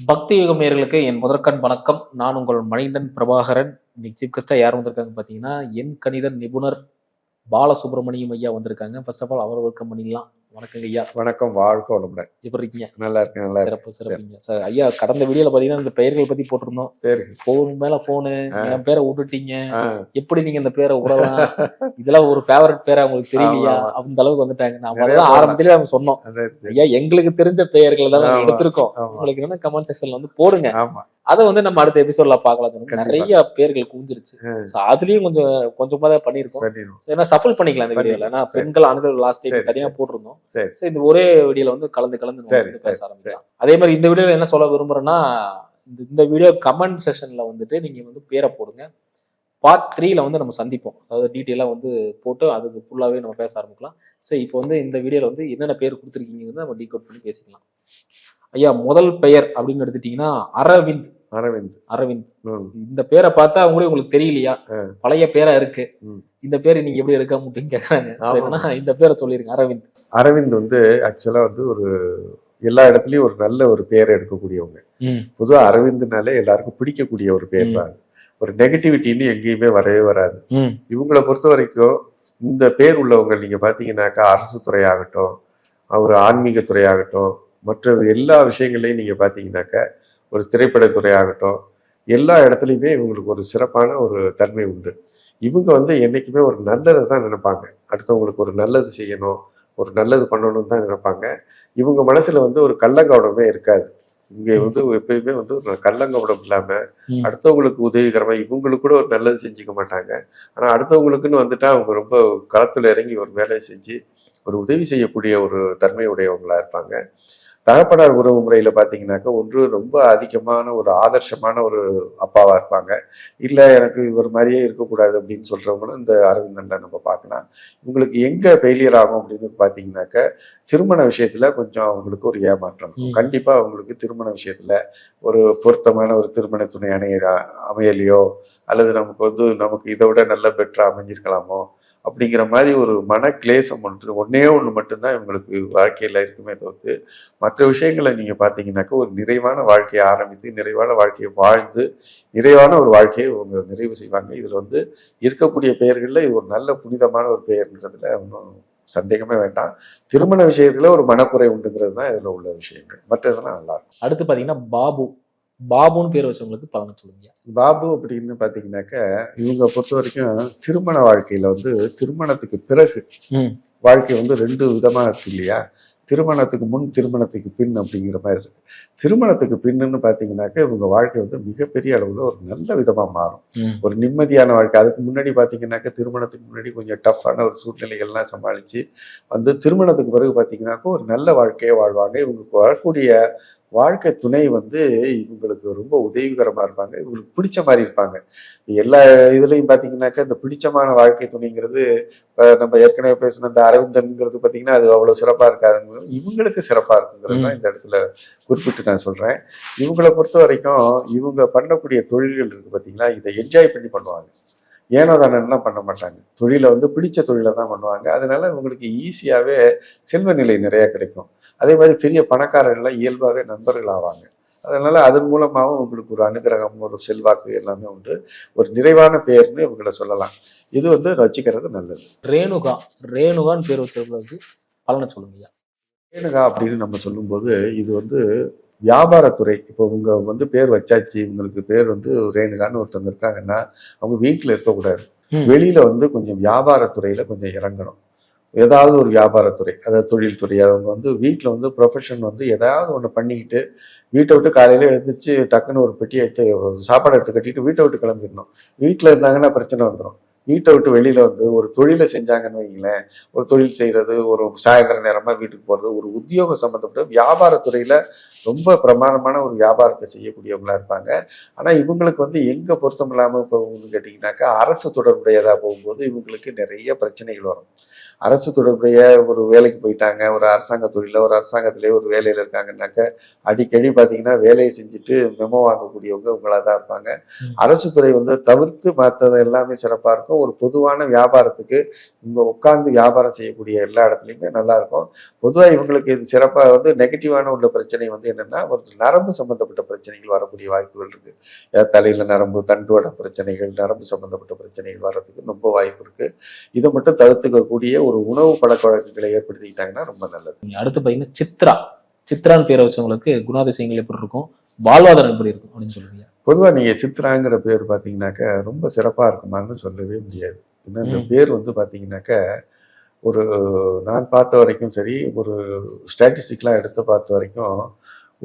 பக்தி யுகம் நேயர்களுக்கு என் முதற்கண் வணக்கம். நான் உங்கள் மணிகண்டன் பிரபாகரன். இன்னைக்கு சீஃப் கெஸ்டா யார் வந்திருக்காங்க பார்த்தீங்கன்னா, எண் கணித நிபுணர் பாலசுப்ரமணியம் ஐயா வந்திருக்காங்க. First of all our welcome பண்ணிடலாம். வணக்கங்க ஐயா. வணக்கம், வாழ்க வளமுடன். எப்படி இருக்கீங்க? நல்லா இருக்கேன், நல்லா சிறப்பு சிறப்புங்க சார். ஐயா, கடந்த வீடியோல பாத்தீங்கன்னா இந்த பெயர்கள் பத்தி போட்டிருந்தோம். போன் மேல போனு, என் பேரை விட்டுட்டீங்க, எப்படி நீங்க இந்த பேரை விடலாம், இதெல்லாம் ஒரு ஃபேவரட் பேரா உங்களுக்கு தெரியலையா, அந்த அளவுக்கு வந்துட்டாங்க. நாம ஆரம்பத்திலேயே அவங்க சொன்னோம், ஐயா எங்களுக்கு தெரிஞ்ச பெயர்கள் தான் நாங்க எடுத்திருக்கோம், உங்களுக்கு என்ன கமெண்ட் செக்ஷன்ல வந்து போடுங்க, அதை வந்து நம்ம அடுத்த எபிசோட்ல பாக்கலாம். நிறைய பேர்கள் குஞ்சிருச்சு. அதுலயும் கொஞ்சமா தான் பண்ணிருக்கோம். ஏன்னா சஃபல் பண்ணிக்கலாம் இந்த வீடியோல. ஏன்னா பெண்கள் ஆண்கள் லாஸ்ட் டைம் தனியா போட்டிருந்தோம். இந்த ஒரே வீடியோல வந்து கலந்து பேச ஆரம்பிக்கலாம். அதே மாதிரி இந்த வீடியோல என்ன சொல்ல விரும்புறேன்னா, இந்த வீடியோ கமெண்ட் செஷன்ல வந்துட்டு நீங்க வந்து பேரை போடுங்க. பார்ட் 3ல வந்து நம்ம சந்திப்போம். அதாவது டீட்டெயிலா வந்து போட்டு அதுக்கு ஃபுல்லாவே நம்ம பேச ஆரம்பிக்கலாம். சரி, இப்போ வந்து இந்த வீடியோல வந்து என்னென்ன பேர் கொடுத்துருக்கீங்க நம்ம டீகோட் பண்ணி பேசிக்கலாம். ஐயா, முதல் பெயர் அப்படின்னு எடுத்துட்டீங்கன்னா அரவிந்த். அரவிந்த் இந்த பேரை பார்த்தா உங்களுக்கு தெரியலையா? பழைய பேரா இருக்கு. இந்த பேரை நீங்க எப்படி எடுக்க முடியும்னு கேக்குறாங்க. இந்த பேரை சொல்லிருங்க. அரவிந்த் வந்து ஆக்சுவலா வந்து ஒரு எல்லா இடத்துலயும் ஒரு நல்ல ஒரு பேரை எடுக்கக்கூடியவங்க. பொதுவா அரவிந்த்னாலே எல்லாருக்கும் பிடிக்கக்கூடிய ஒரு பேர் தான். ஒரு நெகட்டிவிட்டின்னு எங்கேயுமே வரவே வராது. இவங்களை பொறுத்த வரைக்கும் இந்த பேர் உள்ளவங்க நீங்க பாத்தீங்கன்னாக்கா அரசு துறையாகட்டும், ஒரு ஆன்மீக துறையாகட்டும், மற்ற எல்லா விஷயங்களையும் நீங்க பாத்தீங்கன்னாக்கா ஒரு திரைப்படத்துறை ஆகட்டும், எல்லா இடத்துலையுமே இவங்களுக்கு ஒரு சிறப்பான ஒரு தன்மை உண்டு. இவங்க வந்து என்னைக்குமே ஒரு நல்லதை தான் நினைப்பாங்க. அடுத்தவங்களுக்கு ஒரு நல்லது செய்யணும், ஒரு நல்லது பண்ணணும்னு தான் நினைப்பாங்க. இவங்க மனசுல வந்து ஒரு கள்ளங்கவடமே இருக்காது. இங்க வந்து எப்பயுமே வந்து ஒரு கள்ளங்கவடம் இல்லாம அடுத்தவங்களுக்கு உதவிகரமா இவங்களுக்கு கூட ஒரு நல்லது செஞ்சுக்க மாட்டாங்க. ஆனா அடுத்தவங்களுக்குன்னு வந்துட்டா அவங்க ரொம்ப களத்துல இறங்கி ஒரு வேலையை செஞ்சு ஒரு உதவி செய்யக்கூடிய ஒரு தன்மையுடையவங்களா இருப்பாங்க. தகப்பனார் உறவு முறையில பாத்தீங்கன்னாக்கா ஒன்று ரொம்ப அதிகமான ஒரு ஆதர்சமான ஒரு அப்பாவா இருப்பாங்க. இல்ல எனக்கு இவர் மாதிரியே இருக்கக்கூடாது அப்படின்னு சொல்றவங்களும் இந்த அரவிந்தன்ல நம்ம பார்க்கலாம். இவங்களுக்கு எங்க ஃபெயிலியர் ஆகும் அப்படின்னு பாத்தீங்கன்னாக்கா திருமண விஷயத்துல கொஞ்சம் அவங்களுக்கு ஒரு ஏமாற்றம். கண்டிப்பா அவங்களுக்கு திருமண விஷயத்துல ஒரு பொருத்தமான ஒரு திருமண துணை அமையலையோ, அல்லது நமக்கு இதை விட நல்ல பெட்டரா அமைஞ்சிருக்கலாமோ அப்படிங்கிற மாதிரி ஒரு மன கிளேசம் ஒன்னே ஒன்று மட்டும்தான் இவங்களுக்கு வாழ்க்கையில இருக்குமே தவிர்த்து மற்ற விஷயங்களை நீங்க பாத்தீங்கன்னாக்கா ஒரு நிறைவான வாழ்க்கையை ஆரம்பித்து நிறைவான வாழ்க்கையை வாழ்ந்து நிறைவான ஒரு வாழ்க்கையை இவங்க நிறைவு செய்வாங்க. இதுல வந்து இருக்கக்கூடிய பெயர்கள்ல இது ஒரு நல்ல புனிதமான ஒரு பெயர்ங்கிறதுல ஒன்றும் சந்தேகமே வேண்டாம். திருமண விஷயத்துல ஒரு மனக்குறை உண்டுங்கிறது தான் இதுல உள்ள விஷயங்கள். மற்றதெல்லாம் நல்லா இருக்கும். அடுத்து பாத்தீங்கன்னா பாபுன்னு பேர் வச்சவங்களுக்கு பலன் சொல்லுங்க. பாபு அப்படின்னு பாத்தீங்கன்னாக்கா இவங்க பொறுத்த வரைக்கும் திருமண வாழ்க்கையில வந்து திருமணத்துக்கு பிறகு வாழ்க்கை வந்து 2 விதமா இருக்கு இல்லையா? திருமணத்துக்கு முன், திருமணத்துக்கு பின் அப்படிங்கிற மாதிரி இருக்கு. திருமணத்துக்கு பின்னுன்னு பாத்தீங்கன்னாக்கா இவங்க வாழ்க்கை வந்து மிகப்பெரிய அளவுல ஒரு நல்ல விதமா மாறும். ஒரு நிம்மதியான வாழ்க்கை. அதுக்கு முன்னாடி பாத்தீங்கன்னாக்கா திருமணத்துக்கு முன்னாடி கொஞ்சம் டஃப்பான ஒரு சூழ்நிலைகள்லாம் சமாளிச்சு வந்து திருமணத்துக்கு பிறகு பாத்தீங்கன்னாக்கா ஒரு நல்ல வாழ்க்கையை வாழ்வாங்க. இவங்களுக்கு வரக்கூடிய வாழ்க்கை துணை வந்து இவங்களுக்கு ரொம்ப உதவிகரமா இருப்பாங்க. இவங்களுக்கு பிடிச்ச மாதிரி இருப்பாங்க. எல்லா இதுலையும் பாத்தீங்கன்னாக்கா இந்த பிடிச்சமான வாழ்க்கை துணைங்கிறது நம்ம ஏற்கனவே பேசின இந்த அரவிந்தன்ங்கிறது பாத்தீங்கன்னா அது அவ்வளவு சிறப்பா இருக்காதுங்க. இவங்களுக்கு சிறப்பா இருக்குங்கிறது தான் இந்த இடத்துல குறிப்பிட்டு நான் சொல்றேன். இவங்களை பொறுத்த வரைக்கும் இவங்க பண்ணக்கூடிய தொழில்கள் இருக்கு பாத்தீங்களா, இதை என்ஜாய் பண்ணி பண்ணுவாங்க. ஏனோ தானெல்லாம் பண்ண மாட்டாங்க. தொழிலை வந்து பிடிச்ச தொழிலை தான் பண்ணுவாங்க. அதனால இவங்களுக்கு ஈஸியாவே செல்வ நிலை நிறைய கிடைக்கும். அதே மாதிரி பெரிய பணக்காரர்கள்லாம் இயல்பாகவே நண்பர்கள் ஆவாங்க. அதனால அதன் மூலமாகவும் உங்களுக்கு ஒரு அனுகிரகம், ஒரு செல்வாக்கு எல்லாமே உண்டு. ஒரு நிறைவான பெயர்னு இவங்களை சொல்லலாம். இது வந்து வச்சுக்கிறது நல்லது. ரேணுகான்னு பேர் வச்சவங்களுக்கு பலனை சொல்லுங்க. ரேணுகா அப்படின்னு நம்ம சொல்லும்போது இது வந்து வியாபாரத்துறை. இப்போ இவங்க வந்து பேர் வச்சாச்சு, இவங்களுக்கு பேர் வந்து ரேணுகான்னு ஒருத்தவங்க இருக்காங்கன்னா அவங்க வீட்டுல இருக்கக்கூடாது. வெளியில வந்து கொஞ்சம் வியாபாரத்துறையில கொஞ்சம் இறங்கணும். ஏதாவது ஒரு வியாபாரத்துறை, அதாவது தொழில்துறை. அவங்க வந்து வீட்டில் வந்து ப்ரொஃபஷன் வந்து ஏதாவது ஒன்று பண்ணிக்கிட்டு வீட்டை விட்டு காலையில எழுந்திரிச்சு டக்குன்னு ஒரு பெட்டி எடுத்து சாப்பாடு எடுத்து கட்டிட்டு வீட்டை விட்டு கிளம்பிடணும். வீட்டில் இருந்தாங்கன்னா பிரச்சனை வந்துடும். வீட்டை விட்டு வெளியில வந்து ஒரு தொழிலை செஞ்சாங்கன்னு வைங்களேன், ஒரு தொழில் செய்யறது, ஒரு சாயந்தர நேரமா வீட்டுக்கு போறது, ஒரு உத்தியோகம் சம்பந்தப்பட்ட வியாபாரத்துறையில ரொம்ப பிரமாதமான ஒரு வியாபாரத்தை செய்யக்கூடியவங்களா இருப்பாங்க. ஆனா இவங்களுக்கு வந்து எங்க பொருத்தம் இல்லாம போகும்னு கேட்டீங்கன்னாக்கா அரசு தொடர்புடையதா போகும்போது இவங்களுக்கு நிறைய பிரச்சனைகள் வரும். அரசு தொடர்புடைய ஒரு வேலைக்கு போயிட்டாங்க, ஒரு அரசாங்க தொழில ஒரு அரசாங்கத்திலேயே ஒரு வேலையில இருக்காங்கன்னாக்க அடிக்கடி பாத்தீங்கன்னா வேலையை செஞ்சுட்டு மெமோ வாங்கக்கூடியவங்க இவங்களா தான் இருப்பாங்க. அரசு துறை வந்து தவிர்த்து மற்றது எல்லாமே சிறப்பா இருக்கும். பக்கம் ஒரு பொதுவான வியாபாரத்துக்கு இவங்க உட்கார்ந்து வியாபாரம் செய்யக்கூடிய எல்லா இடத்துலையுமே நல்லா இருக்கும். பொதுவாக இவங்களுக்கு இது சிறப்பாக வந்து நெகட்டிவான உள்ள பிரச்சனை வந்து என்னன்னா, ஒரு நரம்பு சம்பந்தப்பட்ட பிரச்சனைகள் வரக்கூடிய வாய்ப்புகள் இருக்கு. தலையில நரம்பு, தண்டுவட பிரச்சனைகள், நரம்பு சம்பந்தப்பட்ட பிரச்சனைகள் வர்றதுக்கு ரொம்ப வாய்ப்பு இருக்கு. இதை மட்டும் தவிர்த்துக்கக்கூடிய ஒரு உணவு பழக்க வழக்கங்களை ஏற்படுத்திக்கிட்டாங்கன்னா ரொம்ப நல்லது. அடுத்து பாத்தீங்கன்னா சித்ரான்னு பேரை வச்சவங்களுக்கு குணாதிசயங்கள் எப்படி இருக்கும், வாழ்வாதாரம் எப்படி இருக்கும் அப்படின்னு சொல்லுவீங்க? பொதுவாக நீங்க சித்ராங்கிற பேர் பார்த்தீங்கன்னாக்க ரொம்ப சிறப்பா இருக்குமான்னு சொல்லவே முடியாது. ஏன்னா இந்த பேர் வந்து பார்த்தீங்கன்னாக்க ஒரு நான் பார்த்த வரைக்கும் சரி, ஒரு ஸ்டாட்டிஸ்டிக்லாம் எடுத்து பார்த்த வரைக்கும்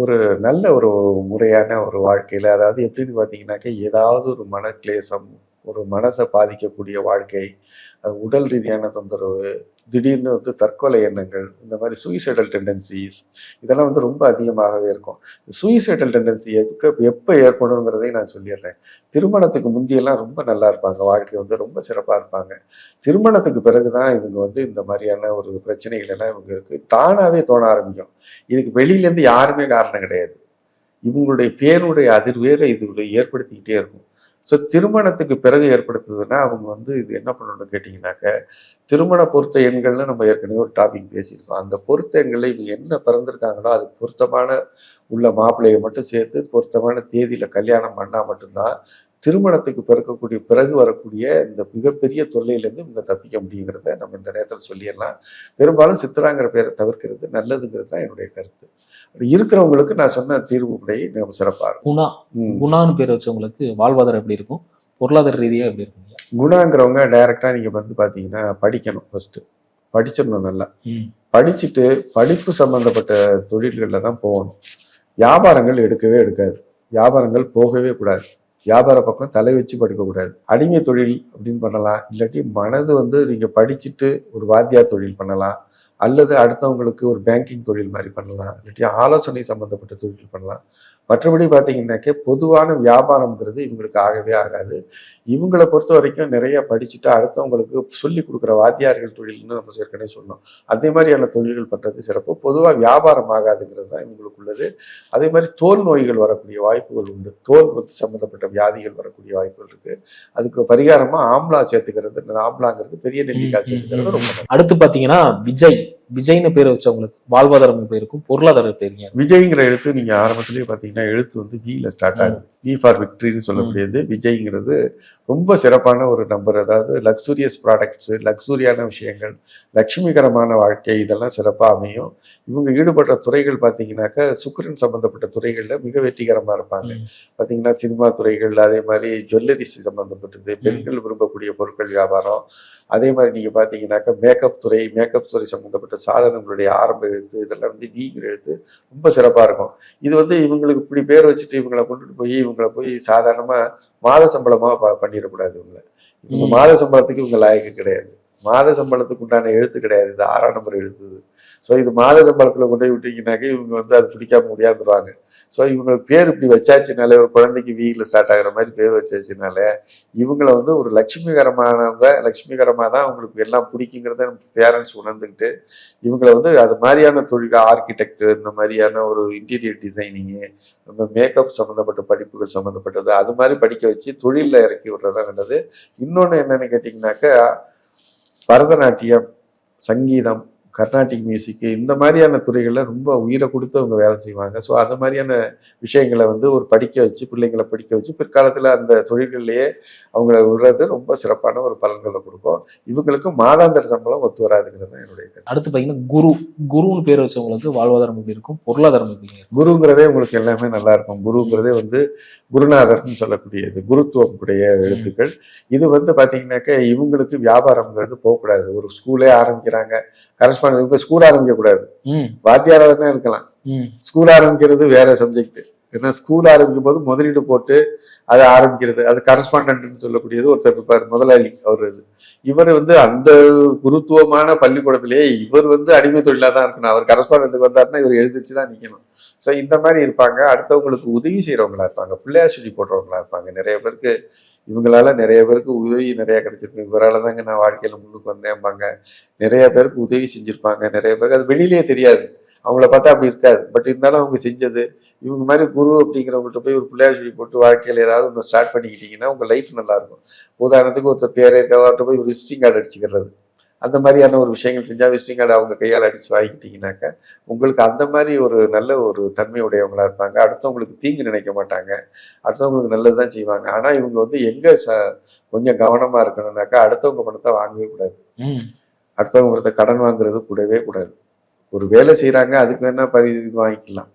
ஒரு நல்ல ஒரு முறையான ஒரு வாழ்க்கையில, அதாவது எப்படின்னு பார்த்தீங்கன்னாக்க ஏதாவது ஒரு மனக்லேசம், ஒரு மனசை பாதிக்கக்கூடிய வாழ்க்கை, உடல் ரீதியான தொந்தரவு, திடீர்னு வந்து தற்கொலை எண்ணங்கள், இந்த மாதிரி சூயிசைடல் டெண்டன்சிஸ் இதெல்லாம் வந்து ரொம்ப அதிகமாகவே இருக்கும். சூயிசைடல் டெண்டன்சி எப்போ ஏற்படுங்கிறதையும் நான் சொல்லிடுறேன். திருமணத்துக்கு முந்தியெல்லாம் ரொம்ப நல்லா இருப்பாங்க, வாழ்க்கை வந்து ரொம்ப சிறப்பாக இருப்பாங்க. திருமணத்துக்கு பிறகுதான் இவங்க வந்து இந்த மாதிரியான ஒரு பிரச்சனைகள் எல்லாம் இவங்களுக்கு தானாகவே தோண ஆரம்பிக்கும். இதுக்கு வெளியிலேருந்து யாருமே காரணம் கிடையாது. இவங்களுடைய பேருடைய அதிர்வேரை இது ஏற்படுத்திக்கிட்டே இருக்கும். ஸோ திருமணத்துக்கு பிறகு ஏற்படுத்துதுன்னா அவங்க வந்து இது என்ன பண்ணணும்னு கேட்டிங்கனாக்க, திருமண பொருத்த எண்கள்னு நம்ம ஏற்கனவே ஒரு டாபிக் பேசியிருக்கோம். அந்த பொருத்த எண்களில் இவங்க என்ன பிறந்திருக்காங்களோ அதுக்கு பொருத்தமான உள்ள மாப்பிள்ளையை மட்டும் சேர்த்து பொருத்தமான தேதியில் கல்யாணம் பண்ணால் மட்டும்தான் திருமணத்துக்கு பிறகு வரக்கூடிய இந்த மிகப்பெரிய தொல்லையிலேருந்து இவங்க தப்பிக்க முடியுங்கிறத நம்ம இந்த நேரத்தில் சொல்லிடலாம். பெரும்பாலும் சித்ராங்கிற பேரை தவிர்க்கிறது நல்லதுங்கிறது தான் என்னுடைய கருத்து. இருக்கிறவங்களுக்கு நான் சொன்ன தீர்வு முறை நம்ம சிறப்பாக இருக்கும். குணான்னு பேர் வச்சவங்களுக்கு வாழ்வாதாரம் எப்படி இருக்கும், பொருளாதார ரீதியாக எப்படி இருக்கும்? குணாங்கிறவங்க டைரக்டா நீங்க வந்து பாத்தீங்கன்னா படிக்கணும். ஃபர்ஸ்ட் படிச்சிடணும். நல்லா படிச்சுட்டு படிப்பு சம்பந்தப்பட்ட தொழில்கள்ல தான் போகணும். வியாபாரங்கள் எடுக்கவே எடுக்காது. வியாபாரங்கள் போகவே கூடாது. வியாபார பக்கம் தலை வச்சு படுக்கக்கூடாது. அடிமை தொழில் அப்படின்னு பண்ணலாம். இல்லாட்டி மனது வந்து நீங்க படிச்சுட்டு ஒரு வாத்தியார் தொழில் பண்ணலாம், அல்லது அடுத்தவங்களுக்கு ஒரு பேங்கிங் தொழில் மாதிரி பண்ணலாம், இல்லாட்டி ஆலோசனை சம்பந்தப்பட்ட தொழில் பண்ணலாம். மற்றபடி பார்த்தீங்கன்னாக்கே பொதுவான வியாபாரம்ங்கிறது இவங்களுக்கு ஆகவே ஆகாது. இவங்களை பொறுத்த வரைக்கும் நிறைய படிச்சுட்டு அடுத்தவங்களுக்கு சொல்லி கொடுக்குற வாத்தியார்கள் தொழில்னு நம்ம ஏற்கனவே சொன்னோம். அதே மாதிரியான தொழில்கள் பண்ணுறது சிறப்பு. பொதுவாக வியாபாரம் ஆகாதுங்கிறது தான் இவங்களுக்கு உள்ளது. அதே மாதிரி தோல் நோய்கள் வரக்கூடிய வாய்ப்புகள் உண்டு. தோல் சம்பந்தப்பட்ட வியாதிகள் வரக்கூடிய வாய்ப்புகள் இருக்கு. அதுக்கு பரிகாரமா ஆம்லா சேர்த்துக்கிறது, ஆம்லாங்கிறது பெரிய நெல்லிக்காய் சேர்த்துக்கிறது ரொம்ப. அடுத்து பாத்தீங்கன்னா விஜய்னு பேர் வச்சவங்களுக்கு வாழ்வாதாரம் எப்படி இருக்கும், பொருளாதாரம் பேருங்க? விஜய்ங்கிற எழுத்து நீங்க ஆரம்பத்திலேயே பாத்தீங்கன்னா எழுத்து வந்து வில ஸ்டார்ட் ஆகுது. வி ஃபார் விக்டரின்னு சொல்லக்கூடியது விஜய்ங்கிறது ரொம்ப சிறப்பான ஒரு நம்பர். அதாவது லக்ஸூரியஸ் ப்ராடக்ட்ஸ், லக்ஸூரியான விஷயங்கள், லட்சுமிகரமான வாழ்க்கை இதெல்லாம் சிறப்பாக அமையும். இவங்க ஈடுபடுற துறைகள் பார்த்தீங்கன்னாக்கா சுக்கிரன் சம்பந்தப்பட்ட துறைகளில் மிக வெற்றிகரமாக இருப்பாங்க. பார்த்தீங்கன்னா சினிமா துறைகள், அதே மாதிரி ஜுவல்லரிஸ் சம்பந்தப்பட்டது, பெண்கள் விரும்பக்கூடிய பொருட்கள் வியாபாரம், அதே மாதிரி நீங்கள் பார்த்தீங்கன்னாக்கா மேக்கப் துறை சம்மந்தப்பட்ட சாதனங்களுடைய ஆரம்ப எழுத்து இதெல்லாம் வந்து வீங்கிற எழுத்து ரொம்ப சிறப்பாக இருக்கும். இது வந்து இவங்களுக்கு இப்படி பேர் வச்சுட்டு இவங்களை கொண்டுட்டு போய் இவங்களை போய் சாதாரணமாக மாத சம்பளமாக பண்ணிடக்கூடாது. இவங்க மாத சம்பளத்துக்கு இவங்க லாயக்கு கிடையாது. மாத சம்பளத்துக்கு உண்டான எழுத்து கிடையாது. இது 6ஆம் நம்பர் எழுத்துது. ஸோ இது மாத சம்பளத்தில் கொண்டு போய் விட்டீங்கன்னாக்கா இவங்க வந்து அது பிடிக்காம முடியாதுருவாங்க. ஸோ இவங்களுக்கு பேர் இப்படி வச்சாச்சுனாலே, ஒரு குழந்தைக்கு வீல ஸ்டார்ட் ஆகிற மாதிரி பேர் வச்சாச்சுனால இவங்களை வந்து ஒரு லட்சுமிகரமானவங்க, லட்சுமிகரமாக தான் அவங்களுக்கு எல்லாம் பிடிக்குங்கிறத நம்ம பேரண்ட்ஸ் உணர்ந்துக்கிட்டு இவங்களை வந்து அது மாதிரியான தொழில், ஆர்கிடெக்ட், இந்த மாதிரியான ஒரு இன்டீரியர் டிசைனிங்கு, நம்ம மேக்கப் சம்மந்தப்பட்ட படிப்புகள் சம்மந்தப்பட்டது அது மாதிரி படிக்க வச்சு தொழிலில் இறக்கி விடுறதா நல்லது. இன்னொன்று என்னன்னு கேட்டிங்கனாக்கா, பரதநாட்டியம், சங்கீதம், கர்நாடிக் மியூசிக் இந்த மாதிரியான துறைகளில் ரொம்ப உயிரை கொடுத்து அவங்க வேலை செய்வாங்க. ஸோ அந்த மாதிரியான விஷயங்களை வந்து ஒரு படிக்க வச்சு, பிள்ளைங்களை படிக்க வச்சு பிற்காலத்தில் அந்த தொழில்கள்லேயே அவங்கள விடுறது ரொம்ப சிறப்பான ஒரு பலன்களை கொடுக்கும். இவங்களுக்கு மாதாந்திர சம்பளம் ஒத்து வராதுங்கிறது தான் என்னுடைய கருத்து. அடுத்து பார்த்தீங்கன்னா குருன்னு பேர் வச்சவங்களுக்கு வாழ்வாதாரம் எப்படி இருக்கும், பொருளாதாரம் எப்படி? குருங்கிறதே உங்களுக்கு எல்லாமே நல்லா இருக்கும். குருங்கிறதே வந்து குருநாதர்னு சொல்லக்கூடியது, குருத்துவம் உடைய எழுத்துக்கள். இது வந்து பார்த்தீங்கன்னாக்கா இவங்களுக்கு வியாபாரம்ங்கிறது போகக்கூடாது. ஒரு ஸ்கூலே ஆரம்பிக்கிறாங்க, கரஸ்பாண்ட் இவங்க ஸ்கூல் ஆரம்பிக்க கூடாது, வாத்தியாராக தான் இருக்கலாம். ஸ்கூல் ஆரம்பிக்கிறது வேற சப்ஜெக்ட். ஏன்னா ஸ்கூல் ஆரம்பிக்கும் போது முதலீடு போட்டு அதை ஆரம்பிக்கிறது, அது கரஸ்பாண்டன்ட்னு சொல்லக்கூடியது ஒருத்தர் இருப்பார், முதலாளி. அவர் இவர் வந்து அந்த குருத்துவமான பள்ளிக்கூடத்திலேயே இவர் வந்து அடிமை தொழிலாக தான் இருக்கணும். அவர் கரஸ்பாண்டன்ட்டுக்கு வந்தாருன்னா இவர் எழுதிச்சு தான் நிற்கணும். ஸோ இந்த மாதிரி இருப்பாங்க. அடுத்தவங்களுக்கு உதவி செய்கிறவங்களா இருப்பாங்க, பிள்ளையார் சொல்லி போடுறவங்களா இருப்பாங்க. நிறைய பேருக்கு இவங்களால நிறைய பேருக்கு உதவி நிறைய கிடைச்சிருக்கு. இவரால் தாங்க நான் வாழ்க்கையில் முன்னுக்கு வந்தேன்பாங்க. நிறைய பேருக்கு உதவி செஞ்சுருப்பாங்க. நிறைய பேருக்கு அது வெளியிலேயே தெரியாது. அவங்கள பார்த்தா அப்படி இருக்காது. பட் இருந்தாலும் அவங்க செஞ்சது இவங்க மாதிரி குரு அப்படிங்கிறவங்கள்ட்ட போய் ஒரு பிள்ளையார் சொல்லி போட்டு வாழ்க்கையில் ஏதாவது ஒன்று ஸ்டார்ட் பண்ணிக்கிட்டீங்கன்னா உங்கள் லைஃப் நல்லா இருக்கும். உதாரணத்துக்கு ஒருத்தர் பேரை இருக்கவர்கிட்ட போய் ஒரு விசிட்டிங் கார்டு அடிச்சுக்கிறது, அந்த மாதிரியான ஒரு விஷயங்கள் செஞ்சால் விசிட்டிங் கார்டு அவங்க கையால் அடித்து வாங்கிட்டீங்கன்னாக்கா உங்களுக்கு அந்த மாதிரி ஒரு நல்ல ஒரு தன்மை உடையவங்களா இருப்பாங்க. அடுத்தவங்களுக்கு தீங்கு நினைக்க மாட்டாங்க, அடுத்தவங்களுக்கு நல்லது தான் செய்வாங்க. ஆனால் இவங்க வந்து எங்கே கொஞ்சம் கவனமாக இருக்கணும்னாக்கா அடுத்தவங்க பணத்தை வாங்கவே கூடாது. அடுத்தவங்க பணத்தை கடன் வாங்குறது கூடவே கூடாது. ஒரு வேலை செய்கிறாங்க, அதுக்கு வேணா இது வாங்கிக்கலாம்.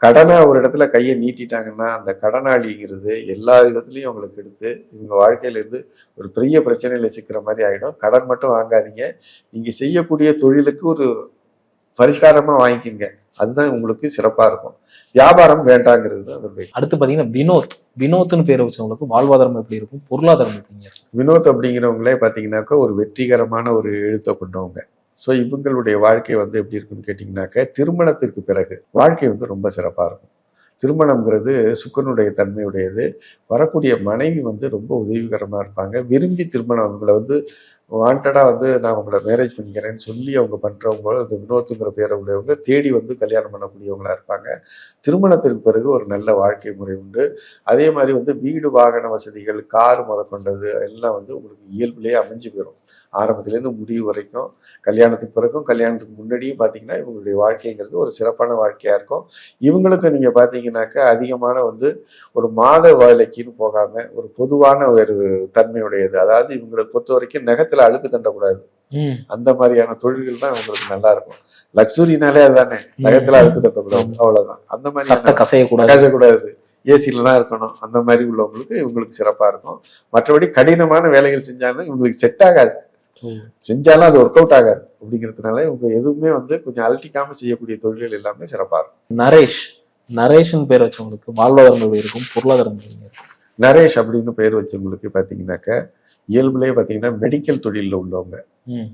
கடனை ஒரு இடத்துல கையை நீட்டிட்டாங்கன்னா அந்த கடனாளிங்கிறது எல்லா விதத்துலையும் அவங்களுக்கு எடுத்து இவங்க வாழ்க்கையிலேருந்து ஒரு பெரிய பிரச்சனையில சிக்கிற மாதிரி ஆகிடும். கடன் மட்டும் வாங்காதீங்க, நீங்கள் செய்யக்கூடிய தொழிலுக்கு ஒரு பரிஷ்காரமாக வாங்கிக்கிங்க, அதுதான் உங்களுக்கு சிறப்பாக இருக்கும். வியாபாரம் வேண்டாங்கிறது தான் அதனுடைய. அடுத்து பார்த்தீங்கன்னா வினோத்னு பேர் வச்சவங்களுக்கு வாழ்வாதாரம் எப்படி இருக்கும், பொருளாதாரம் எப்படிங்க? வினோத் அப்படிங்கிறவங்களே பார்த்தீங்கன்னாக்கா ஒரு வெற்றிகரமான ஒரு எழுத்தை கொண்டவங்க. ஸோ இவங்களுடைய வாழ்க்கை வந்து எப்படி இருக்குன்னு கேட்டிங்கனாக்க திருமணத்திற்கு பிறகு வாழ்க்கை வந்து ரொம்ப சிறப்பாக இருக்கும். திருமணம்ங்கிறது சுக்கரனுடைய தன்மையுடையது. வரக்கூடிய மனைவி வந்து ரொம்ப உதவிகரமாக இருப்பாங்க. விரும்பி திருமணம் அவங்கள வந்து வாண்டடாக வந்து நான் உங்களை மேரேஜ் பண்ணிக்கிறேன்னு சொல்லி அவங்க பண்ணுறவங்க அந்த வினோத்துங்கிற பேரை உடையவங்க தேடி வந்து கல்யாணம் பண்ணக்கூடியவங்களா இருப்பாங்க. திருமணத்திற்கு பிறகு ஒரு நல்ல வாழ்க்கை முறை உண்டு. அதே மாதிரி வந்து வீடு வாகன வசதிகள் கார் முதற்கொண்டது எல்லாம் வந்து உங்களுக்கு இயல்புலேயே அமைஞ்சு போயிடும். ஆரம்பத்துலேருந்து முடிவு வரைக்கும் கல்யாணத்துக்கு பிறகும் கல்யாணத்துக்கு முன்னாடியும் பார்த்தீங்கன்னா இவங்களுடைய வாழ்க்கைங்கிறது ஒரு சிறப்பான வாழ்க்கையாக இருக்கும். இவங்களுக்கு நீங்கள் பார்த்தீங்கன்னாக்கா அதிகமான வந்து ஒரு மாத வேலைக்குன்னு போகாமல் ஒரு பொதுவான ஒரு தன்மையுடையது. அதாவது இவங்களை பொறுத்த வரைக்கும் நகத்தில் அழுக்கு தண்டக்கூடாது, அந்த மாதிரியான தொழில்கள் தான் இவங்களுக்கு நல்லா இருக்கும். லக்ஸுரினாலே அதுதானே, நகத்தில் அழுக்கு தண்டக்கூடாது, அவ்வளோதான். அந்த மாதிரி கசையக்கூடாது, ஏசியில தான் இருக்கணும், அந்த மாதிரி உள்ளவங்களுக்கு இவங்களுக்கு சிறப்பாக இருக்கும். மற்றபடி கடினமான வேலைகள் செஞ்சாலும் இவங்களுக்கு செட் ஆகாது, செஞ்சாலும் அது ஒர்க் அவுட் ஆகாது. அப்படிங்கிறதுனால இவங்க எதுவுமே வந்து கொஞ்சம் அலட்டிக்காம செய்யக்கூடிய தொழில்கள் எல்லாமே சிறப்பா இருக்கும். நரேஷன் பேர் வச்சவங்களுக்கு வாழ்வாதாரம் இருக்கும், பொருளாதாரம். நரேஷ் அப்படின்னு பேர் வச்சவங்களுக்கு பாத்தீங்கன்னாக்க இயல்புலேயே பார்த்தீங்கன்னா மெடிக்கல் தொழிலில் உள்ளவங்க,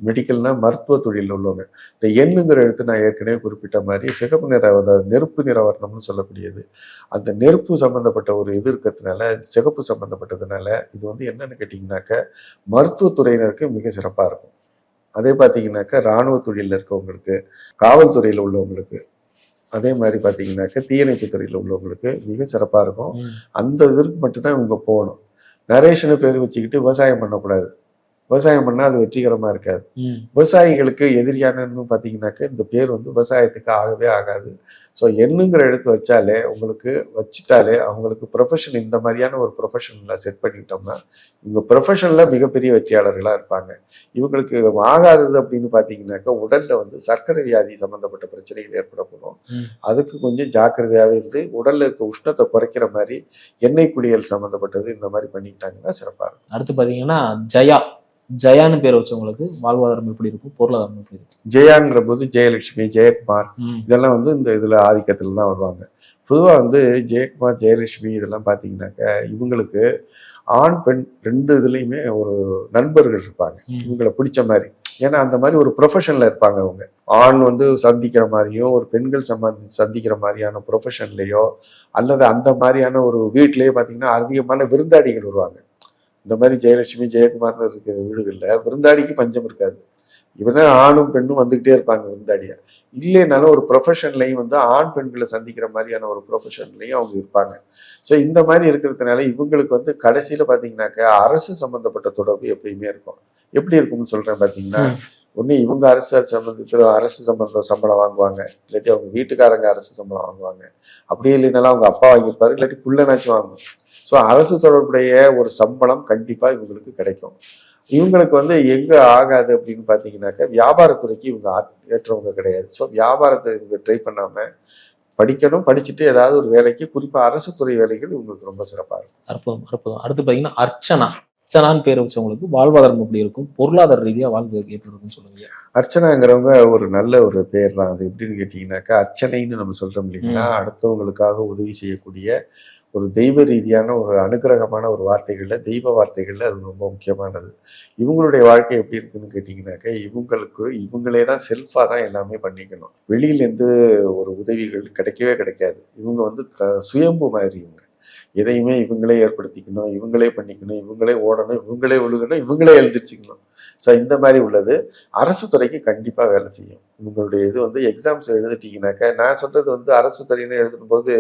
மெடிக்கல்னா மருத்துவ தொழிலில் உள்ளவங்க. இந்த எண்ணுங்கிற எழுத்து நான் ஏற்கனவே குறிப்பிட்ட மாதிரி சிகப்பு நிற, அதாவது நெருப்பு நிற வர்ணம்னு சொல்லக்கூடியது, அந்த நெருப்பு சம்மந்தப்பட்ட ஒரு இது இருக்கிறதுனால, சிகப்பு சம்மந்தப்பட்டதுனால இது வந்து என்னன்னு கேட்டிங்கனாக்க மருத்துவத்துறையினருக்கு மிக சிறப்பாக இருக்கும். அதே பார்த்தீங்கன்னாக்கா இராணுவ தொழிலில் இருக்கவங்களுக்கு, காவல்துறையில் உள்ளவங்களுக்கு, அதே மாதிரி பார்த்தீங்கன்னாக்க தீயணைப்பு துறையில் உள்ளவங்களுக்கு மிக சிறப்பாக இருக்கும். அந்த இதற்கு மட்டும்தான் இவங்க போகணும். நரேஷனை பேர் வச்சுக்கிட்டு விவசாயம் பண்ணக்கூடாது. விவசாயம் பண்ணால் அது வெற்றிகரமாக இருக்காது. விவசாயிகளுக்கு எதிரியானன்னு பார்த்தீங்கன்னாக்க இந்த பேர் வந்து விவசாயத்துக்கு ஆகவே ஆகாது. ஸோ எண்ணுங்கிற எடுத்து வச்சாலே வச்சுட்டாலே அவங்களுக்கு ப்ரொஃபஷன், இந்த மாதிரியான ஒரு ப்ரொஃபஷனில் செட் பண்ணிக்கிட்டோம்னா இவங்க ப்ரொஃபஷனில் மிகப்பெரிய வெற்றியாளர்களாக இருப்பாங்க. இவங்களுக்கு ஆகாதது அப்படின்னு பார்த்தீங்கன்னாக்கா உடலில் வந்து சர்க்கரை வியாதி சம்மந்தப்பட்ட பிரச்சனைகள் ஏற்படப்படும். அதுக்கு கொஞ்சம் ஜாக்கிரதையாகவே இருந்து உடலில் இருக்க உஷ்ணத்தை குறைக்கிற மாதிரி எண்ணெய் குளியல் சம்மந்தப்பட்டது இந்த மாதிரி பண்ணிக்கிட்டாங்கன்னா சிறப்பாக இருக்கும். அடுத்து பார்த்தீங்கன்னா ஜெயான்னு பேர் வச்சவங்களுக்கு வாழ்வாதாரம் எப்படி இருக்கும், பொருளாதாரம் எப்படி இருக்கும்? ஜெயாங்கிற போது ஜெயலட்சுமி, ஜெயக்குமார் இதெல்லாம் வந்து இந்த இதில் ஆதிக்கத்தில் தான் வருவாங்க. பொதுவாக வந்து ஜெயக்குமார், ஜெயலட்சுமி இதெல்லாம் பார்த்தீங்கன்னாக்க இவங்களுக்கு ஆண் பெண் ரெண்டு இதுலேயுமே ஒரு நண்பர்கள் இருப்பாங்க இவங்களை பிடிச்ச மாதிரி. ஏன்னா அந்த மாதிரி ஒரு ப்ரொஃபஷனில் இருப்பாங்க. அவங்க ஆண் வந்து சந்திக்கிற மாதிரியோ ஒரு பெண்கள் சந்திக்கிற மாதிரியான ப்ரொஃபஷன்லேயோ அல்லது அந்த மாதிரியான ஒரு வீட்டிலேயே பார்த்தீங்கன்னா அதிகமான விருந்தாடிகள் வருவாங்க. இந்த மாதிரி ஜெயலட்சுமி, ஜெயக்குமார்னு இருக்கிற வீடுகளில் விருந்தாடிக்கு பஞ்சம் இருக்காது. இவன் ஆணும் பெண்ணும் வந்துகிட்டே இருப்பாங்க விருந்தாடியா. இல்லைனாலும் ஒரு ப்ரொஃபஷன்லையும் வந்து ஆண் பெண்களை சந்திக்கிற மாதிரியான ஒரு ப்ரொஃபஷன்லையும் அவங்க இருப்பாங்க. ஸோ இந்த மாதிரி இருக்கிறதுனால இவங்களுக்கு வந்து கடைசியில் பார்த்தீங்கன்னாக்க அரசு சம்மந்தப்பட்ட தொடர்பு எப்பயுமே இருக்கும். எப்படி இருக்கும்னு சொல்கிறேன் பார்த்தீங்கன்னா, ஒன்று இவங்க அரசு சம்பளம் வாங்குவாங்க, இல்லாட்டி அவங்க வீட்டுக்காரங்க அரசு சம்பளம் வாங்குவாங்க. அப்படியே இல்லைனாலும் அவங்க அப்பா வாங்கியிருப்பாரு, இல்லாட்டி புள்ளனாச்சும் வாங்குவோம். ஸோ அரசு தொடர்புடைய ஒரு சம்பளம் கண்டிப்பாக இவங்களுக்கு கிடைக்கும். இவங்களுக்கு வந்து எங்கே ஆகாது அப்படின்னு பார்த்தீங்கன்னாக்க வியாபாரத்துறைக்கு இவங்க ஏற்றவங்க கிடையாது. ஸோ வியாபாரத்தை இவங்க ட்ரை பண்ணாமல் படிக்கணும், படிச்சுட்டு ஏதாவது ஒரு வேலைக்கு, குறிப்பாக அரசு துறை வேலைகள் இவங்களுக்கு ரொம்ப சிறப்பாக இருக்கும். அற்புதம். அடுத்து பார்த்தீங்கன்னா அர்ச்சனான்னு பேர் வச்சவங்களுக்கு வாழ்வாதாரம் எப்படி இருக்கும், பொருளாதார ரீதியாக வாழ்வு எப்படி இருக்கும்னு சொல்லுங்க. அர்ச்சனாங்கிறவங்க ஒரு நல்ல ஒரு பேர் தான். அது எப்படின்னு கேட்டிங்கனாக்கா அர்ச்சனைன்னு நம்ம சொல்கிறோம் இல்லைங்களா, அடுத்தவங்களுக்காக உதவி செய்யக்கூடிய ஒரு தெய்வ ரீதியான ஒரு அனுகிரகமான ஒரு வார்த்தைகளில், தெய்வ வார்த்தைகளில் அது ரொம்ப முக்கியமானது. இவங்களுடைய வாழ்க்கை எப்படி இருக்குன்னு கேட்டிங்கனாக்கா இவங்களே தான் செல்ஃபாக தான் எல்லாமே பண்ணிக்கணும். வெளியிலேருந்து ஒரு உதவிகள் கிடைக்கவே கிடைக்காது. இவங்க வந்து சுயம்பு மாதிரி. எதையுமே இவங்களே ஏற்படுத்திக்கணும், இவங்களே பண்ணிக்கணும், இவங்களே ஓடணும், இவங்களே ஒழுகணும், இவங்களே எழுந்திரிச்சிக்கணும். ஸோ இந்த மாதிரி உள்ளது அரசு துறைக்கு கண்டிப்பாக வேலை செய்யும். இவங்களுடைய இது வந்து எக்ஸாம்ஸ் எழுதிட்டீங்கன்னாக்கா, நான் சொல்றது வந்து அரசு துறையின்னு எழுதும் போது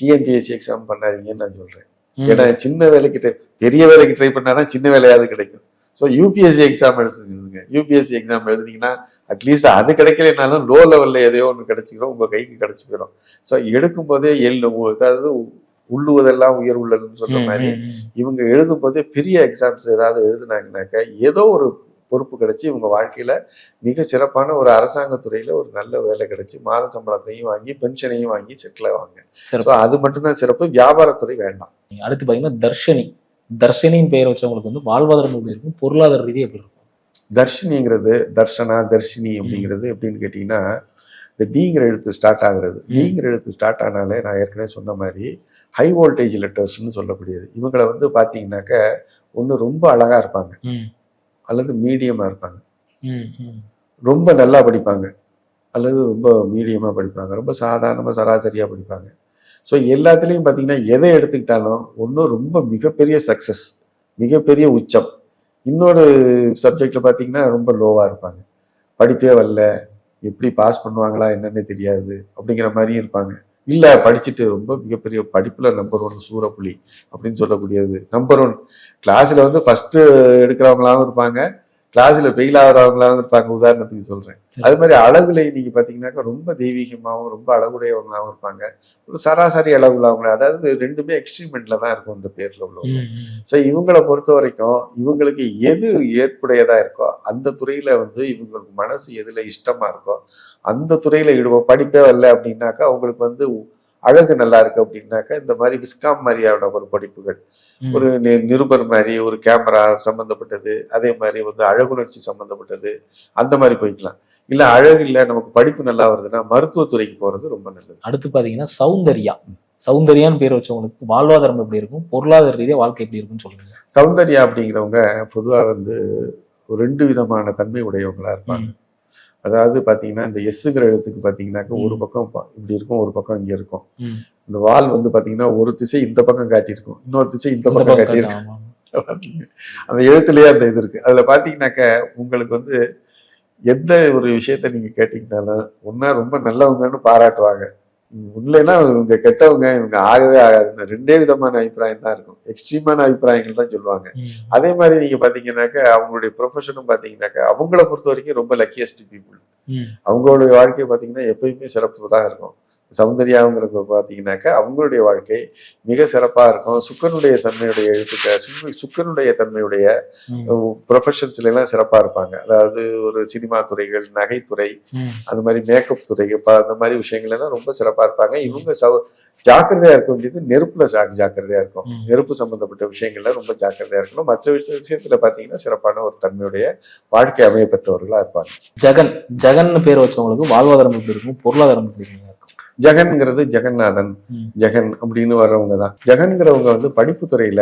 டிஎன்பிஎஸ்சி எக்ஸாம் பண்ணாதீங்கன்னு நான் சொல்றேன். ஏன்னா சின்ன வேலைக்கு பெரிய வேலைக்கு ட்ரை பண்ணாதான் சின்ன வேலையாவது கிடைக்கும். ஸோ யூபிஎஸ்சி எக்ஸாம் எழுதுங்க. யூபிஎஸ்சி எக்ஸாம் எழுதுனீங்கன்னா அட்லீஸ்ட் அது கிடைக்கலனாலும் லோ லெவல்ல எதையோ ஒன்று கிடைச்சிக்கிறோம், உங்க கைக்கு கிடைச்சி போயிடும். ஸோ எடுக்கும் போதே அதாவது உள்ளுவதெல்லாம் உயர் உள்ளதுன்னு சொல்ற மாதிரி இவங்க எழுதும் போதே பெரிய எக்ஸாம்ஸ் ஏதாவது எழுதுனாங்கனாக்கா ஏதோ ஒரு பொறுப்பு கிடைச்சி இவங்க வாழ்க்கையில மிக சிறப்பான ஒரு அரசாங்க துறையில ஒரு நல்ல வேலை கிடைச்சி மாத சம்பளத்தையும் வாங்கி பென்ஷனையும் வாங்கி செட்டில் ஆவாங்க. ஸோ அது மட்டும்தான் சிறப்பு. வியாபாரத்துறை வேண்டாம். அடுத்து பாத்தீங்கன்னா தர்ஷினின்னு பெயர் வச்சவங்களுக்கு வந்து வாழ்வாதாரம் எப்படி இருக்கும், பொருளாதார ரீதி எப்படி இருக்கும்? தர்ஷினிங்கிறது தர்ஷினி அப்படிங்கிறது எப்படின்னு கேட்டீங்கன்னா, இந்த டிங்கிற எழுத்து ஸ்டார்ட் ஆகுறது. டிங்கிற எழுத்து ஸ்டார்ட் ஆனாலே நான் ஏற்கனவே சொன்ன மாதிரி ஹை வோல்டேஜ் லெட்டர்ஸ்ன்னு சொல்லக்கூடியது. இவங்களை வந்து பார்த்தீங்கன்னாக்க ஒன்று ரொம்ப அழகா இருப்பாங்க, அல்லது மீடியமா இருப்பாங்க, ரொம்ப நல்லா படிப்பாங்க, அல்லது ரொம்ப மீடியமா படிப்பாங்க, ரொம்ப சாதாரணமா சராசரியா படிப்பாங்க. ஸோ எல்லாத்துலேயும் பார்த்தீங்கன்னா எதை எடுத்துக்கிட்டாலும் ஒன்றும் ரொம்ப மிகப்பெரிய சக்ஸஸ், மிகப்பெரிய உச்சம். இன்னொரு சப்ஜெக்ட்ல பார்த்தீங்கன்னா ரொம்ப லோவாக இருப்பாங்க, படிப்பே வரல, எப்படி பாஸ் பண்ணுவாங்களா என்னன்னே தெரியாது அப்படிங்கிற மாதிரியும் இருப்பாங்க. இல்லை படிச்சுட்டு ரொம்ப மிகப்பெரிய படிப்புல நம்பர் 1 சூரப்புலி அப்படின்னு சொல்லக்கூடியது. நம்பர் 1 கிளாஸ்ல வந்து ஃபர்ஸ்ட் எடுக்கிறவங்களாவும் இருப்பாங்க, கிளாஸ்ல ஃபெயில் ஆகிறவங்களாவும் இருப்பாங்க. உதாரணத்துக்கு சொல்றேன். அது மாதிரி அழகுல நீங்க பாத்தீங்கன்னாக்கா ரொம்ப தெய்வீகமாகவும் ரொம்ப அழகுடையவங்களாகவும் இருப்பாங்க, ஒரு சராசரி அழகுள்ளவங்க. அதாவது ரெண்டுமே எக்ஸ்ட்ரீமெண்ட்ல தான் இருக்கும் இந்த பேர்ல உள்ளவங்க. ஸோ இவங்களை பொறுத்த வரைக்கும் இவங்களுக்கு எது ஏற்புடையதா இருக்கோ அந்த துறையில வந்து இவங்களுக்கு மனசு எதுல இஷ்டமா இருக்கோ அந்த துறையில ஈடுபோம். படிப்பே வரல அப்படின்னாக்கா அவங்களுக்கு வந்து அழகு நல்லா இருக்கு அப்படின்னாக்கா இந்த மாதிரி விஸ்காம் மாதிரியான ஒரு படிப்புகள், ஒரு நிருபர் மாதிரி ஒரு கேமரா சம்பந்தப்பட்டது, அதே மாதிரி வந்து அழகுணர்ச்சி சம்பந்தப்பட்டது, அந்த மாதிரி போய்க்கலாம். இல்ல அழகு இல்ல நமக்கு படிப்பு நல்லா வருதுன்னா மருத்துவத்துறைக்கு போறது ரொம்ப நல்லது. அடுத்து பாத்தீங்கன்னா சௌந்தர்யான்னு பேர் வச்சவங்களுக்கு வாழ்வாதாரம் எப்படி இருக்கும், பொருளாதார ரீதியா வாழ்க்கை எப்படி இருக்குன்னு சொல்லுங்க. சௌந்தர்யா அப்படிங்கிறவங்க பொதுவா வந்து 2 விதமான தன்மை உடையவங்களா இருப்பாங்க. அதாவது பாத்தீங்கன்னா இந்த எஸ்ங்கிற எழுத்துக்கு பாத்தீங்கன்னாக்க ஒரு பக்கம் இப்படி இருக்கும், ஒரு பக்கம் இங்க இருக்கும். இந்த வால் வந்து பாத்தீங்கன்னா ஒரு திசை இந்த பக்கம் காட்டியிருக்கும், இன்னொரு திசை இந்த பக்கம் காட்டியிருக்கும். அந்த எழுத்துலயே அந்த இது இருக்கு. அதுல பாத்தீங்கன்னாக்க உங்களுக்கு வந்து எந்த ஒரு விஷயத்த நீங்க கேட்டீங்கன்னாலும் ஒன்னா ரொம்ப நல்லவங்கன்னு பாராட்டுவாங்க, இல்லைன்னா இவங்க கெட்டவங்க, இவங்க ஆகவே ஆகாதுன்னு 2 விதமான அபிப்பிராயம் தான் இருக்கும். எக்ஸ்ட்ரீமான அபிப்பிராயங்கள் தான் சொல்லுவாங்க. அதே மாதிரி நீங்க பாத்தீங்கன்னாக்க அவங்களுடைய ப்ரொஃபஷனும் பாத்தீங்கன்னாக்க அவங்கள பொறுத்த வரைக்கும் ரொம்ப லக்கியஸ்ட் பீப்புள். அவங்களுடைய வாழ்க்கையை பாத்தீங்கன்னா எப்பயுமே சிறப்பு தான் இருக்கும். சௌந்தர்யாங்கிறத பாத்தீங்கன்னாக்க அவங்களுடைய வாழ்க்கை மிக சிறப்பா இருக்கும். சுக்கரனுடைய தன்மையுடைய சுக்கரனுடைய தன்மையுடைய ப்ரொஃபஷன்ஸ்ல எல்லாம் சிறப்பா இருப்பாங்க. அதாவது ஒரு சினிமா துறைகள், நகைத்துறை, அந்த மாதிரி மேக்கப் துறைகள், அந்த மாதிரி விஷயங்கள் எல்லாம் ரொம்ப சிறப்பா இருப்பாங்க. இவங்க ஜாக்கிரதையா இருக்க வேண்டியது நெருப்புல ஜாக்கிரதையா இருக்கும். நெருப்பு சம்பந்தப்பட்ட விஷயங்கள்ல ரொம்ப ஜாக்கிரதையா இருக்கணும். மற்ற விஷயத்துல பாத்தீங்கன்னா சிறப்பான ஒரு தன்மையுடைய வாழ்க்கை அமைய பெற்றவர்களா இருப்பாங்க. ஜெகன் பேர் வச்சவங்களுக்கு வாழ்வாதாரம் எப்படி இருக்கும், பொருளாதாரம் எப்படி இருக்கும்? ஜெகன்ங்கிறது ஜெகநாதன், ஜெகன் அப்படின்னு வர்றவங்க தான். ஜெகன்கிறவங்க வந்து படிப்பு துறையில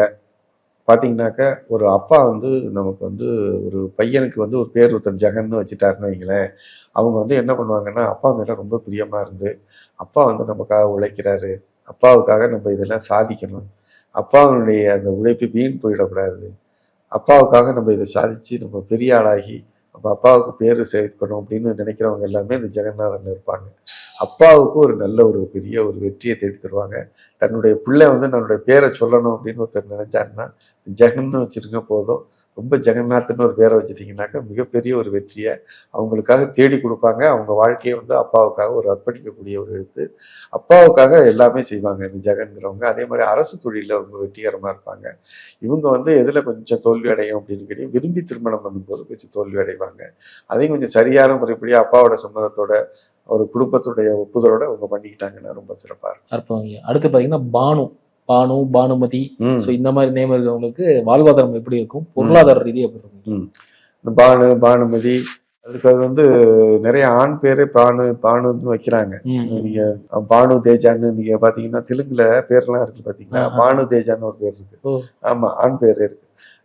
பாத்தீங்கன்னாக்க ஒரு அப்பா வந்து நமக்கு வந்து ஒரு பையனுக்கு வந்து ஒரு பேர் ஒருத்தர் ஜெகன்னு வச்சுட்டாருன்னு வைங்களேன், அவங்க வந்து என்ன பண்ணுவாங்கன்னா அப்பா மேல ரொம்ப பிரியமா இருந்து அப்பா வந்து நமக்காக உழைக்கிறாரு, அப்பாவுக்காக நம்ம இதெல்லாம் சாதிக்கணும், அப்பாவுடைய அந்த உழைப்பு வீண் போயிடக்கூடாது, அப்பாவுக்காக நம்ம இதை சாதிச்சு நம்ம பெரிய ஆளாகி நம்ம அப்பாவுக்கு பேர் சேர்க்கணும் அப்படின்னு நினைக்கிறவங்க எல்லாமே இந்த ஜெகநாதன்ல இருப்பாங்க. அப்பாவுக்கு ஒரு நல்ல ஒரு பெரிய ஒரு வெற்றியை தேடி தருவாங்க. தன்னுடைய பிள்ளை வந்து தன்னுடைய பேரை சொல்லணும் அப்படின்னு ஒருத்தர் நினைச்சாருன்னா ஜெகன்னு வச்சிருக்க போதும். ரொம்ப ஜெகநாத்னு ஒரு பேரை வச்சுட்டீங்கன்னாக்கா மிகப்பெரிய ஒரு வெற்றியை அவங்களுக்காக தேடி கொடுப்பாங்க. அவங்க வாழ்க்கையை வந்து அப்பாவுக்காக ஒரு அர்ப்பணிக்கக்கூடிய ஒரு எழுத்து. அப்பாவுக்காக எல்லாமே செய்வாங்க இந்த ஜெகன்கிறவங்க. அதே மாதிரி அரசு தொழிலில் ரொம்ப வெற்றிகரமா இருப்பாங்க. இவங்க வந்து எதுல கொஞ்சம் தோல்வி அடையும் அப்படின்னு கேட்டீங்க, விரும்பி திருமணம் பண்ணும்போது கொஞ்சம் தோல்வி அடைவாங்க. அதையும் கொஞ்சம் சரியான முறைப்படி அப்பாவோட சம்மதத்தோட ஒரு குடும்பத்துடைய ஒப்புதலோட அவங்க பண்ணிக்கிட்டாங்கன்னா ரொம்ப சிறப்பா இருக்கும். அடுத்து பாத்தீங்கன்னா பானுமதி, இந்த மாதிரி நேம் இருக்கவங்களுக்கு வாழ்வாதாரம் எப்படி இருக்கும், பொருளாதார ரீதியா எப்படி இருக்கும்? இந்த பானுமதி, அதுக்கு அது வந்து நிறைய ஆண் பேரு பானுன்னு வைக்கிறாங்க. நீங்க பானு தேஜான்னு நீங்க பாத்தீங்கன்னா தெலுங்குல பேர்லாம் இருக்கு பாத்தீங்கன்னா, பானு தேஜான்னு ஒரு பேர் இருக்கு. ஆமா, ஆண் பேர் இருக்கு.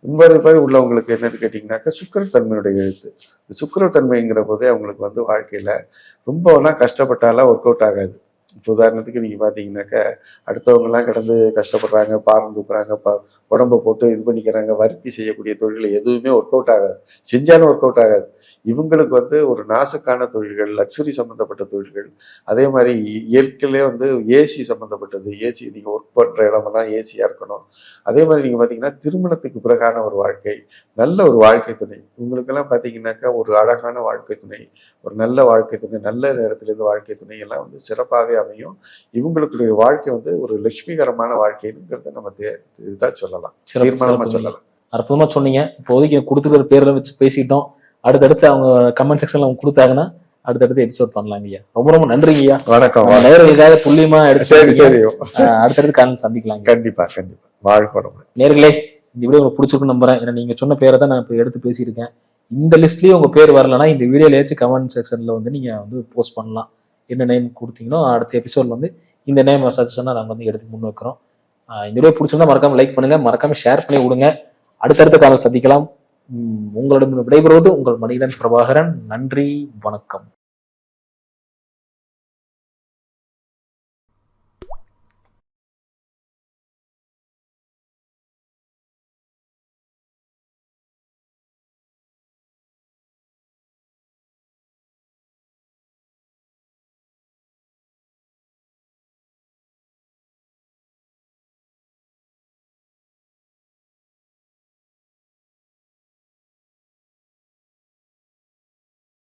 இன்னொரு பேர் உள்ளவங்களுக்கு என்னன்னு கேட்டீங்கன்னாக்கா சுக்கிரத்தன்மையுடைய எழுத்து. சுக்கிரத்தன்மைங்கிற போதே அவங்களுக்கு வந்து வாழ்க்கையில ரொம்பலாம் கஷ்டப்பட்டாலாம் ஒர்க் அவுட் ஆகாது. இப்போ உதாரணத்துக்கு நீங்க பாத்தீங்கன்னாக்கா அடுத்தவங்க எல்லாம் கிடந்து கஷ்டப்படுறாங்க, பாரம் தூக்குறாங்க, உடம்ப போட்டு இது பண்ணிக்கிறாங்க, வருத்தி செய்யக்கூடிய தொழில்கள் எதுவுமே ஒர்க் அவுட் ஆகாது. செஞ்சாலும் ஒர்க் அவுட் ஆகாது. இவங்களுக்கு ஒரு நாசுக்கான தொழில்கள், லக்ஸுரி சம்பந்தப்பட்ட தொழில்கள், அதே மாதிரி இயற்கையிலே ஏசி சம்பந்தப்பட்டது. ஏசி நீங்க ஒர்க் பண்ற இடமெல்லாம் ஏசியா இருக்கணும். அதே மாதிரி நீங்க பாத்தீங்கன்னா திருமணத்துக்கு பிறகான ஒரு வாழ்க்கை, நல்ல ஒரு வாழ்க்கை துணை. இவங்களுக்கெல்லாம் பாத்தீங்கன்னாக்கா ஒரு அழகான வாழ்க்கை துணை, ஒரு நல்ல வாழ்க்கை துணை, நல்ல இடத்துல இருந்து வாழ்க்கை துணை எல்லாம் சிறப்பாகவே அமையும். இவங்களுடைய வாழ்க்கை ஒரு லட்சுமிகரமான வாழ்க்கைங்கிறத நம்ம இதுதான் சொல்லலாம், தீர்மானமா சொல்லலாம். அற்புதமா சொன்னீங்க. இப்போதைக்கு கொடுத்துக்கிற பேர்ல வச்சு பேசிட்டோம். அடுத்தடுத்து அவங்க கமெண்ட் செக்ஷன்ல அவங்க கொடுத்தாங்கன்னா அடுத்தடுத்து எபிசோட் பண்ணலாங்க ஐயா. ரொம்ப ரொம்ப நன்றிங்க ஐயா. வணக்கம். நேயர்களுக்காக துல்லியமா எடுத்து அடுத்தடுத்து காலம் சந்திக்கலாம். கண்டிப்பா கண்டிப்பா. வாழ்க்கை நேயர்களே, இந்த வீடியோ உங்களுக்கு பிடிச்சிருக்குன்னு நம்புறேன். ஏன்னா நீங்க சொன்ன பேரை தான் நான் இப்போ எடுத்து பேசியிருக்கேன். இந்த லிஸ்ட்லயும் உங்க பேர் வரலன்னா இந்த வீடியோலயாச்சும் கமெண்ட் செக்ஷன்ல நீங்க போஸ்ட் பண்ணலாம். என்ன நேம் கொடுத்தீங்கன்னா அடுத்த எபிசோட்ல இந்த நேம் சஜஷனா நாங்கள் எடுத்து முன் வைக்கிறோம். இந்த வீடியோ பிடிச்சிருந்தா மறக்காம லைக் பண்ணுங்க, மறக்காம ஷேர் பண்ணி விடுங்க. அடுத்தடுத்த காலம் சந்திக்கலாம். உங்களிடம் விடைபெறுவது உங்கள் மணிகண்டன் பிரபாகரன். நன்றி, வணக்கம்.